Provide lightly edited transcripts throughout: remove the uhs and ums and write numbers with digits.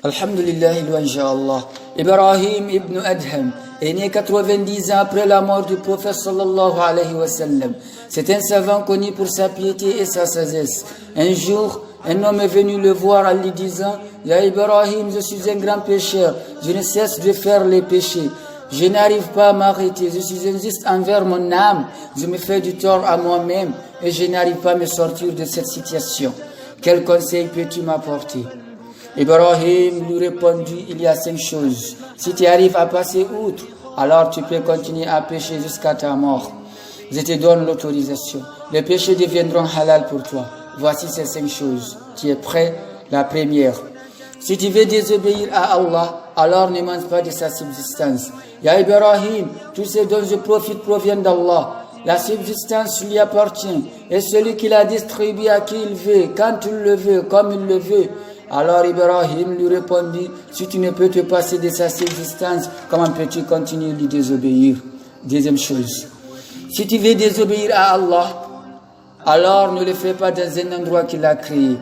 Alhamdulillah, Allah. Ibrahim ibn Adham est né 90 ans après la mort du prophète sallallahu alayhi wa sallam. C'est un savant connu pour sa piété et sa sagesse. Un jour, un homme est venu le voir en lui disant: Ya Ibrahim, je suis un grand pécheur, je ne cesse de faire les péchés. Je n'arrive pas à m'arrêter, je suis injuste envers mon âme, je me fais du tort à moi-même et je n'arrive pas à me sortir de cette situation. Quel conseil peux-tu m'apporter? Ibrahim lui répondit: il y a 5 choses. Si tu arrives à passer outre, alors tu peux continuer à pécher jusqu'à ta mort. Je te donne l'autorisation. Les péchés deviendront halal pour toi. Voici ces 5 choses. Tu es prêt? La première: si tu veux désobéir à Allah, alors ne mange pas de sa subsistance. Ya Ibrahim, tout ce dont je profite provient d'Allah. La subsistance lui appartient, et celui qui la distribue à qui il veut, quand il le veut, comme il le veut. Alors Ibrahim lui répondit: si tu ne peux te passer de sa subsistance, comment peux-tu continuer de lui désobéir? Deuxième chose: si tu veux désobéir à Allah, alors ne le fais pas dans un endroit qu'il a créé.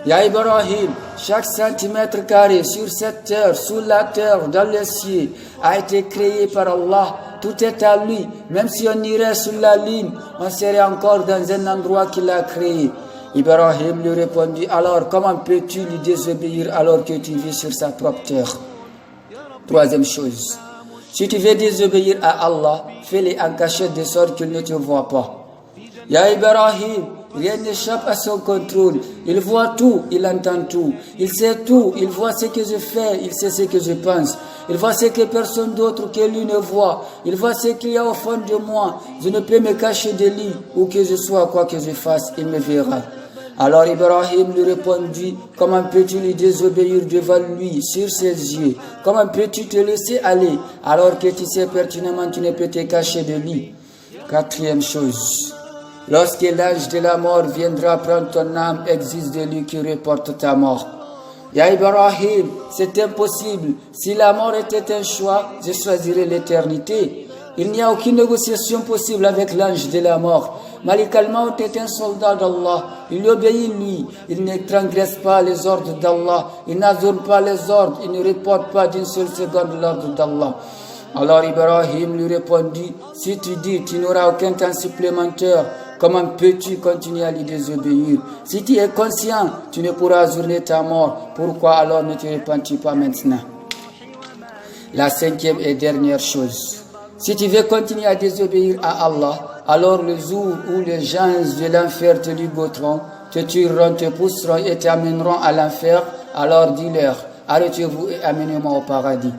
Ya Ibrahim, chaque centimètre carré sur cette terre, sous la terre, dans le ciel, a été créé par Allah. Tout est à lui. Même si on irait sur la ligne, on serait encore dans un endroit qu'il a créé. Ibrahim lui répondit: alors comment peux-tu lui désobéir alors que tu vis sur sa propre terre? Troisième chose: si tu veux désobéir à Allah, fais-le en cachette de sorte qu'il ne te voit pas. Ya Ibrahim, rien n'échappe à son contrôle. Il voit tout, il entend tout. Il sait tout, il voit ce que je fais, il sait ce que je pense. Il voit ce que personne d'autre que lui ne voit. Il voit ce qu'il y a au fond de moi. Je ne peux me cacher de lui, où que je sois, quoi que je fasse, il me verra. Alors Ibrahim lui répondit: comment peux-tu lui désobéir devant lui, sur ses yeux? Comment peux-tu te laisser aller, alors que tu sais pertinemment tu ne peux te cacher de lui? Quatrième chose: lorsque l'âge de la mort viendra prendre ton âme, existe de lui qui reporte ta mort. Ya Ibrahim, c'est impossible. Si la mort était un choix, je choisirais l'éternité. Il n'y a aucune négociation possible avec l'ange de la mort. Malik al-Maut est un soldat d'Allah. Il obéit lui. Il ne transgresse pas les ordres d'Allah. Il n'adore pas les ordres. Il ne reporte pas d'une seule seconde l'ordre d'Allah. Alors Ibrahim lui répondit: si tu dis tu n'auras aucun temps supplémentaire, comment peux-tu continuer à lui désobéir? Si tu es conscient, tu ne pourras journer ta mort. Pourquoi alors ne te repentis pas maintenant? La 5e et dernière chose: si tu veux continuer à désobéir à Allah, alors le jour où les gens de l'enfer te ligoteront, te tueront, te pousseront et t'amèneront à l'enfer, alors dis-leur: arrêtez-vous et amenez-moi au paradis.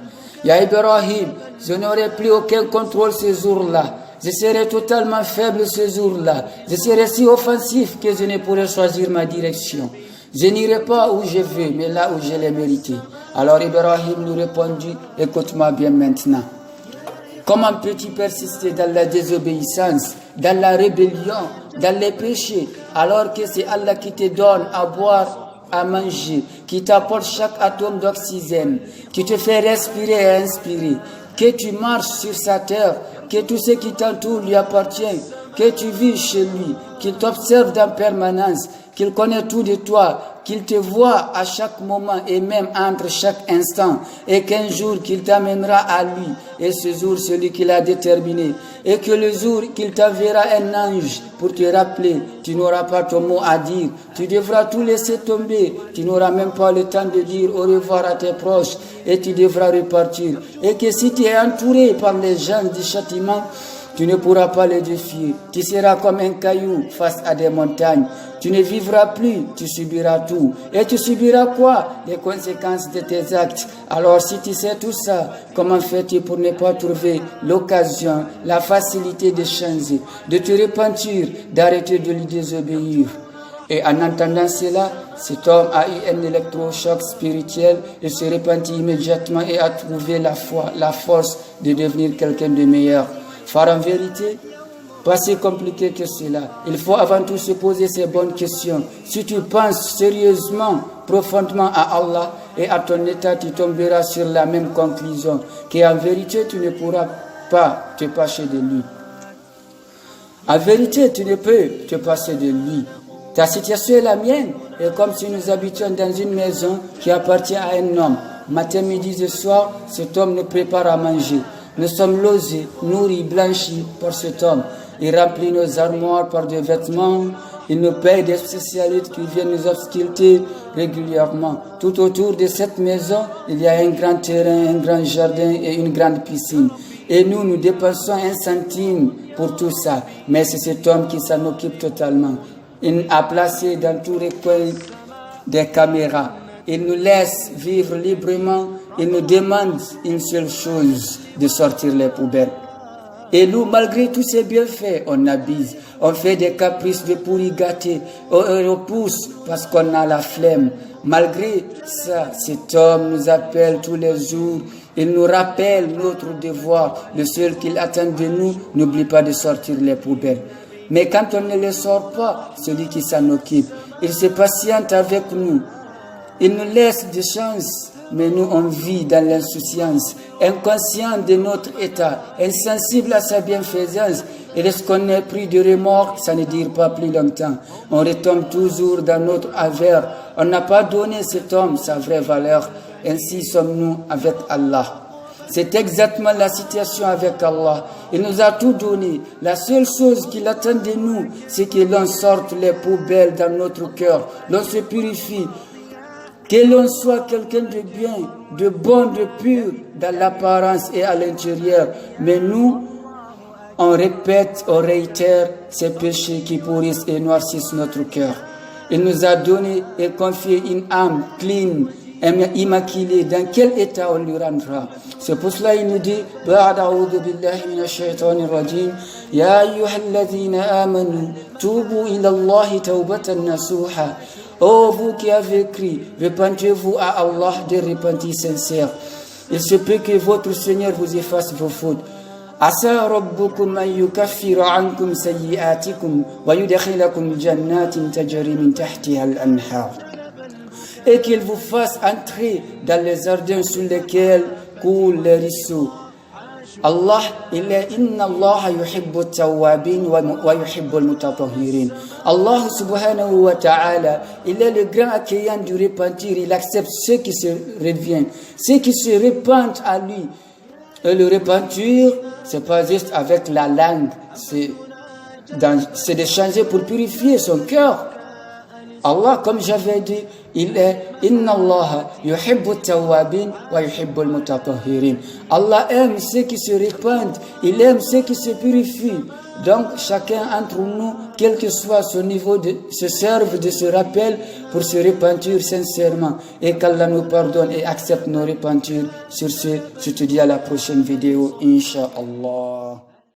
Ya Ibrahim, je n'aurai plus aucun contrôle ce jour-là. Je serai totalement faible ce jour-là. Je serai si offensif que je ne pourrai choisir ma direction. Je n'irai pas où je veux, mais là où je l'ai mérité. Alors Ibrahim lui répondit: écoute-moi bien maintenant. Comment peux-tu persister dans la désobéissance, dans la rébellion, dans les péchés, alors que c'est Allah qui te donne à boire, à manger, qui t'apporte chaque atome d'oxygène, qui te fait respirer et inspirer, que tu marches sur sa terre, que tout ce qui t'entoure lui appartient, que tu vis chez lui, qu'il t'observe en permanence, qu'il connaît tout de toi, qu'il te voit à chaque moment et même entre chaque instant, et qu'un jour qu'il t'amènera à lui, et ce jour celui qu'il a déterminé, et que le jour qu'il t'enverra un ange pour te rappeler, tu n'auras pas ton mot à dire, tu devras tout laisser tomber, tu n'auras même pas le temps de dire au revoir à tes proches, et tu devras repartir, et que si tu es entouré par les gens du châtiment, tu ne pourras pas les défier. Tu seras comme un caillou face à des montagnes. Tu ne vivras plus, tu subiras tout. Et tu subiras quoi? Les conséquences de tes actes. Alors si tu sais tout ça, comment fais-tu pour ne pas trouver l'occasion, la facilité de changer, de te repentir, d'arrêter de lui désobéir? Et en entendant cela, cet homme a eu un électrochoc spirituel et se repentit immédiatement et a trouvé la foi, la force de devenir quelqu'un de meilleur. Faire en vérité, pas si compliqué que cela. Il faut avant tout se poser ces bonnes questions. Si tu penses sérieusement, profondément à Allah et à ton état, tu tomberas sur la même conclusion, qu'en vérité, tu ne pourras pas te passer de lui. En vérité, tu ne peux te passer de lui. Ta situation est la mienne, et comme si nous habitions dans une maison qui appartient à un homme. matin, midi et soir, cet homme nous prépare à manger. Nous sommes logés, nourris, blanchis par cet homme. Il remplit nos armoires par des vêtements. Il nous paye des spécialistes qui viennent nous ausculter régulièrement. Tout autour de cette maison, il y a un grand terrain, un grand jardin et une grande piscine. Et nous dépensons 1 centime pour tout ça. Mais c'est cet homme qui s'en occupe totalement. Il a placé dans tous les coins des caméras. Il nous laisse vivre librement. Il nous demande une seule chose, de sortir les poubelles. Et nous, malgré tous ces bienfaits, on abuse. On fait des caprices de pourri gâtés. On repousse parce qu'on a la flemme. Malgré ça, cet homme nous appelle tous les jours. Il nous rappelle notre devoir. Le seul qu'il attend de nous, n'oublie pas de sortir les poubelles. Mais quand on ne les sort pas, celui qui s'en occupe, il se patiente avec nous. Il nous laisse des chances, mais nous on vit dans l'insouciance, inconscient de notre état, insensible à sa bienfaisance. Et lorsqu'on est pris de remords, ça ne dure pas plus longtemps. On retombe toujours dans notre avers. On n'a pas donné à cet homme sa vraie valeur. Ainsi sommes-nous avec Allah. C'est exactement la situation avec Allah. Il nous a tout donné. La seule chose qu'il attend de nous, c'est que l'on sorte les poubelles dans notre cœur. L'on se purifie. Que l'on soit quelqu'un de bien, de bon, de pur, dans l'apparence et à l'intérieur. Mais nous, on répète, on réitère ces péchés qui pourrissent et noircissent notre cœur. Il nous a donné et confié une âme clean, immaculée. Dans quel état on lui rendra? C'est pour cela il nous dit Ba'a'udhu billahi minash shaitanir rajim Ya ayyuhalladhina amanu tubu ila Allahi tawbatan nasuha. Oh vous qui avez écrit, repentez-vous à Allah de repentir sincère. Il se peut que votre Seigneur vous efface vos fautes. Asa rabbukum an yukaffira ankum sayyi'atikum wa yudkhilakum jannatin tajri min tahtiha al-anhar. Et qu'il vous fasse entrer dans les jardins sur lesquels coulent les ruisseaux. Allah, il est inna Allah yuhibbu at-tawwabin wa yuhibbu al-mutatahhirin. Allah subhanahu wa ta'ala, il est le grand accueillant du repentir. Il accepte ceux qui se reviennent, ceux qui se repentent à lui. Et le repentir, c'est pas juste avec la langue, c'est de changer pour purifier son cœur. Allah, comme j'avais dit, il est inna Allah yuhibbu at-tawwabin wa yuhibbu al-mutatahhirin. Allah aime ceux qui se répandent, il aime ceux qui se purifient. Donc chacun entre nous, quel que soit son niveau, se serve de ce rappel pour se repentir sincèrement et qu'Allah nous pardonne et accepte nos repentures. Sur ce, je te dis à la prochaine vidéo, Inch'Allah.